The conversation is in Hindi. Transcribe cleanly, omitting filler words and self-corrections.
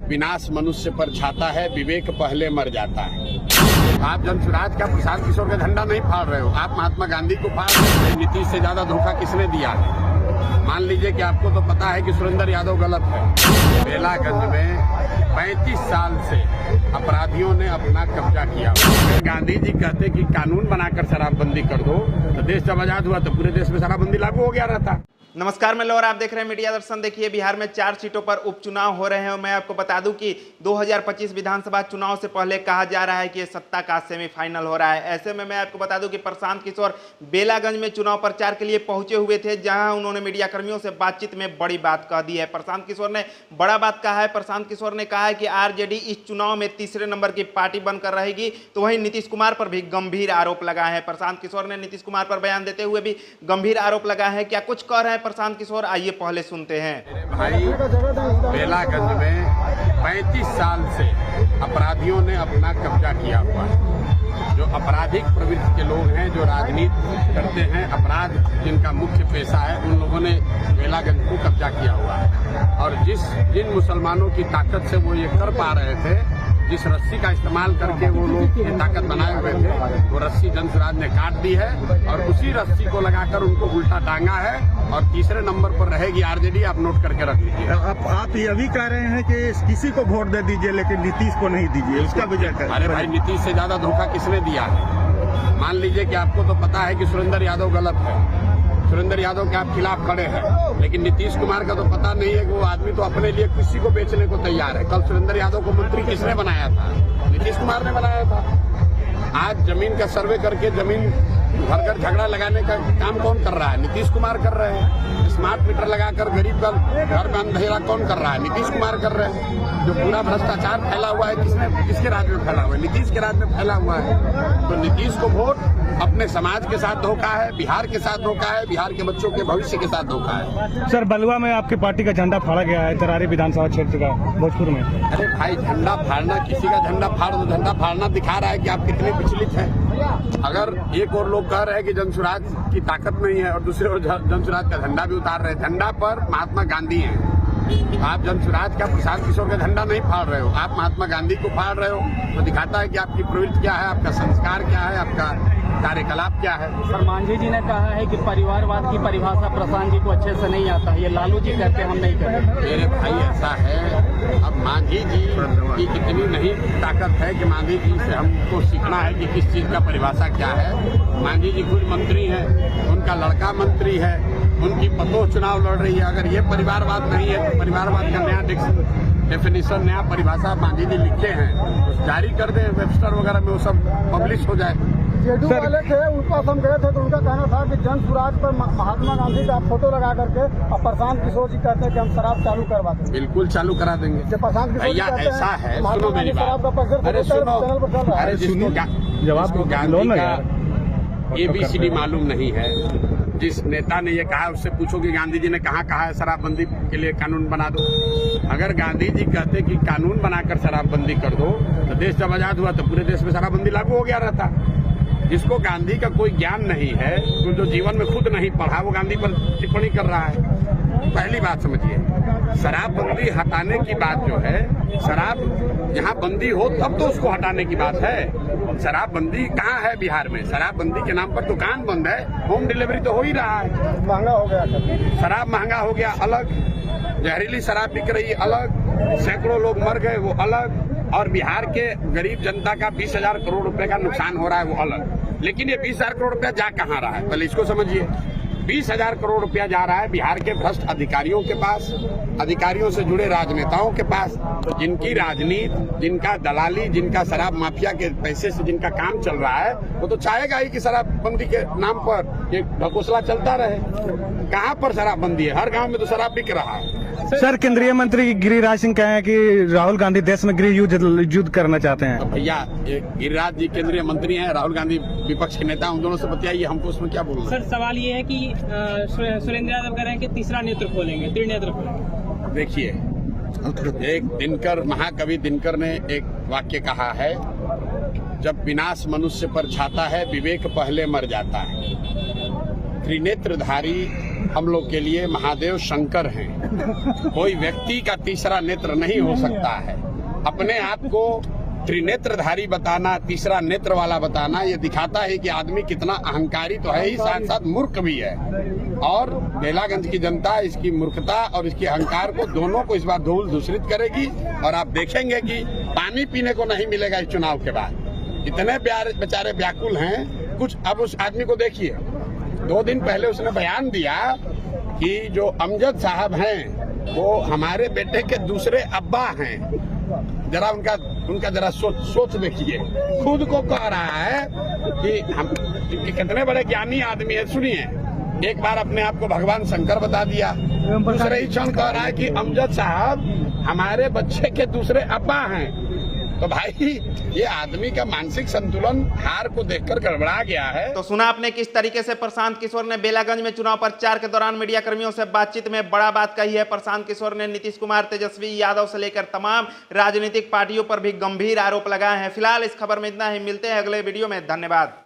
विनाश मनुष्य पर छाता है, विवेक पहले मर जाता है। आप जनसुराज का प्रशांत किशोर का झंडा नहीं फाड़ रहे हो, आप महात्मा गांधी को फाड़ रहे हो। नीतीश से ज्यादा धोखा किसने दिया है? मान लीजिए कि आपको तो पता है कि सुरेंद्र यादव गलत है। बेलागंज में 35 साल से अपराधियों ने अपना कब्जा किया। अगर गांधी जी कहते कि कानून बनाकर शराबबंदी कर दो तो देश जब आजाद हुआ तो पूरे देश में शराबबंदी लागू हो गया रहता। नमस्कार, मैं लोअर, आप देख रहे हैं मीडिया दर्शन। देखिए, बिहार में 4 सीटों पर उपचुनाव हो रहे हैं और मैं आपको बता दूं कि 2025 विधानसभा चुनाव से पहले कहा जा रहा है कि सत्ता का सेमीफाइनल हो रहा है। ऐसे में मैं आपको बता दूं कि प्रशांत किशोर बेलागंज में चुनाव प्रचार के लिए पहुंचे हुए थे, जहां उन्होंने मीडिया कर्मियों से बातचीत में बड़ी बात कह दी है। प्रशांत किशोर ने बड़ा बात कहा है। प्रशांत किशोर ने कहा है कि आरजेडी इस चुनाव में तीसरे नंबर की पार्टी बनकर रहेगी। तो वहीं नीतीश कुमार पर भी गंभीर आरोप लगाए हैं। प्रशांत किशोर ने नीतीश कुमार पर बयान देते हुए भी गंभीर आरोप लगाए हैं। क्या कुछ कह रहे हैं प्रशांत किशोर, आइए पहले सुनते हैं। भाई, बेलागंज में 35 साल से अपराधियों ने अपना कब्जा किया हुआ है। जो आपराधिक प्रवृत्ति के लोग हैं, जो राजनीति करते हैं, अपराध जिनका मुख्य पेशा है, उन लोगों ने बेलागंज को कब्जा किया हुआ है। और जिन मुसलमानों की ताकत से वो ये कर पा रहे थे, जिस रस्सी का इस्तेमाल करके वो लोग ये ताकत बनाए हुए थे, वो रस्सी जनसुराज ने काट दी है और उसी रस्सी को लगाकर उनको उल्टा टांगा है। और तीसरे नंबर पर रहेगी आरजेडी। आप नोट करके रख लीजिए। आप ये भी कह रहे हैं कि किसी को वोट दे दीजिए लेकिन नीतीश को नहीं दीजिए, इसका वजह क्या? अरे भाई, नीतीश से ज्यादा धोखा किसने दिया है? मान लीजिए कि आपको तो पता है कि सुरेंद्र यादव गलत है। सुरेंद्र यादव के आप खिलाफ खड़े हैं, लेकिन नीतीश कुमार का तो पता नहीं है कि वो आदमी तो अपने लिए किसी को बेचने को तैयार है। कल सुरेंद्र यादव को मंत्री किसने बनाया था? नीतीश कुमार ने बनाया था। आज जमीन का सर्वे करके जमीन घर घर झगड़ा लगाने का काम कौन कर रहा है? नीतीश कुमार कर रहे हैं। स्मार्ट मीटर लगाकर गरीब का घर में अंधेरा कौन कर रहा है? नीतीश कुमार कर रहे हैं। जो पूरा भ्रष्टाचार फैला हुआ है, किसके राज में फैला हुआ है? नीतीश के राज में फैला हुआ है। तो नीतीश को वोट अपने समाज के साथ धोखा है, बिहार के साथ धोखा है, बिहार के बच्चों के भविष्य के साथ धोखा है। सर, बलुआ में आपकी पार्टी का झंडा फाड़ा गया है, तरारी विधानसभा क्षेत्र का, भोजपुर में। अरे भाई, झंडा फाड़ना, किसी का झंडा फाड़ दो, झंडा फाड़ना दिखा रहा है कि आप कितने विचलित हैं। अगर एक और लोग कह रहे हैं कि जनसुराज की ताकत नहीं है और दूसरे ओर जनसुराज का झंडा भी उतार रहे हैं। झंडा पर महात्मा गांधी हैं। आप जनसुराज का प्रशांत किशोर का झंडा नहीं फाड़ रहे हो, आप महात्मा गांधी को फाड़ रहे हो। तो दिखाता है कि आपकी प्रवृत्ति क्या है, आपका संस्कार क्या है, आपका कार्यकलाप क्या है। सर, मांझी जी ने कहा है कि परिवारवाद की परिभाषा प्रशांत जी को अच्छे से नहीं आता है। ये लालू जी कहते हैं, हम नहीं कहते। मेरे भाई, ऐसा है, अब मांझी जी की इतनी नहीं ताकत है कि मांझी जी से हमको सीखना है कि किस चीज का परिभाषा क्या है। मांझी जी खुद मंत्री हैं, उनका लड़का मंत्री है, उनकी पतोह चुनाव लड़ रही है। अगर ये परिवारवाद नहीं है तो परिवारवाद का नया डेफिनेशन, नया परिभाषा मांझी जी लिखे हैं, तो जारी कर दें वेबस्टर वगैरह में, वो सब पब्लिश हो जाए। जेडू वाले थे, उनके पास हम गए थे तो उनका कहना था कि जनसुराज पर महात्मा गांधी का फोटो लगा करके और प्रशांत किशोर जी कहते हैं कि हम शराब चालू करवा देंगे। बिल्कुल चालू करा देंगे। प्रशांत भैया, ऐसा है, सुनो मेरी बात। अरे सुनो, अरे जिसको गांधी का ABCD मालूम नहीं है, जिस नेता ने ये कहा उससे पूछो कि गांधी जी ने कहाँ कहा है शराबबंदी के लिए कानून बना दो। अगर गांधी जी कहते कि कानून बनाकर शराबबंदी कर दो तो देश जब आजाद हुआ तो पूरे देश में शराबबंदी लागू हो गया रहता। जिसको गांधी का कोई ज्ञान नहीं है, तो जो जीवन में खुद नहीं पढ़ा, वो गांधी पर टिप्पणी कर रहा है। पहली बात समझिए, शराबबंदी हटाने की बात जो है, शराब जहाँ बंदी हो तब तो उसको हटाने की बात है। शराबबंदी कहाँ है बिहार में? शराबबंदी के नाम पर दुकान बंद है, होम डिलीवरी तो हो ही रहा है। महंगा हो गया, शराब महंगा हो गया अलग, जहरीली शराब बिक रही अलग, सैकड़ों लोग मर गए वो अलग, और बिहार के गरीब जनता का 20,000 करोड़ रुपए का नुकसान हो रहा है वो अलग। लेकिन ये 20,000 करोड़ रुपया जा कहाँ रहा है, पहले इसको समझिए। 20,000 करोड़ रुपया जा रहा है बिहार के भ्रष्ट अधिकारियों के पास, अधिकारियों से जुड़े राजनेताओं के पास, जिनकी राजनीति, जिनका दलाली, जिनका शराब माफिया के पैसे से जिनका काम चल रहा है, वो तो चाहेगा ही कि शराबबंदी के नाम पर एक ढकोसला चलता रहे। कहाँ पर शराबबंदी है? हर गांव में तो शराब बिक रहा है। सर, केंद्रीय मंत्री गिरिराज सिंह कहे हैं कि राहुल गांधी देश में गृह युद्ध करना चाहते हैं। तो भैया, गिरिराज जी केंद्रीय मंत्री हैं, राहुल गांधी विपक्ष के नेता, उन दोनों से बतियाइए, हमको उसमें क्या बोलना। सर, सवाल ये है कि सुरेंद्र यादव कह रहे हैं कि तीसरा नेत्र खोलेंगे, त्रिनेत्र खोलेंगे। देखिए, एक दिनकर, महाकवि दिनकर ने एक वाक्य कहा है, जब विनाश मनुष्य पर छाता है, विवेक पहले मर जाता है। त्रिनेत्रधारी हम लोग के लिए महादेव शंकर हैं। कोई व्यक्ति का तीसरा नेत्र नहीं हो सकता है। अपने आप को त्रिनेत्रधारी बताना, तीसरा नेत्र वाला बताना, ये दिखाता है कि आदमी कितना अहंकारी तो है ही, साथ साथ मूर्ख भी है। और बेलागंज की जनता इसकी मूर्खता और इसकी अहंकार को दोनों को इस बार धूल दूषित करेगी। और आप देखेंगे कि पानी पीने को नहीं मिलेगा इस चुनाव के बाद। इतने बेचारे व्याकुल हैं। कुछ अब उस आदमी को देखिए, 2 दिन पहले उसने बयान दिया कि जो अमजद साहब हैं वो हमारे बेटे के दूसरे अब्बा हैं। जरा उनका जरा सोच देखिए। खुद को कह रहा है कि हम कितने बड़े ज्ञानी आदमी है। सुनिए, एक बार अपने आप को भगवान शंकर बता दिया, दूसरे ही क्षण कह रहा है कि अमजद साहब हमारे बच्चे के दूसरे अब्बा हैं। तो भाई ये आदमी का मानसिक संतुलन हार को देखकर गड़बड़ा गया है। तो सुना आपने किस तरीके से प्रशांत किशोर ने बेलागंज में चुनाव प्रचार के दौरान मीडिया कर्मियों से बातचीत में बड़ा बात कही है। प्रशांत किशोर ने नीतीश कुमार, तेजस्वी यादव से लेकर तमाम राजनीतिक पार्टियों पर भी गंभीर आरोप लगाए हैं। फिलहाल इस खबर में इतना ही, मिलते हैं अगले वीडियो में। धन्यवाद।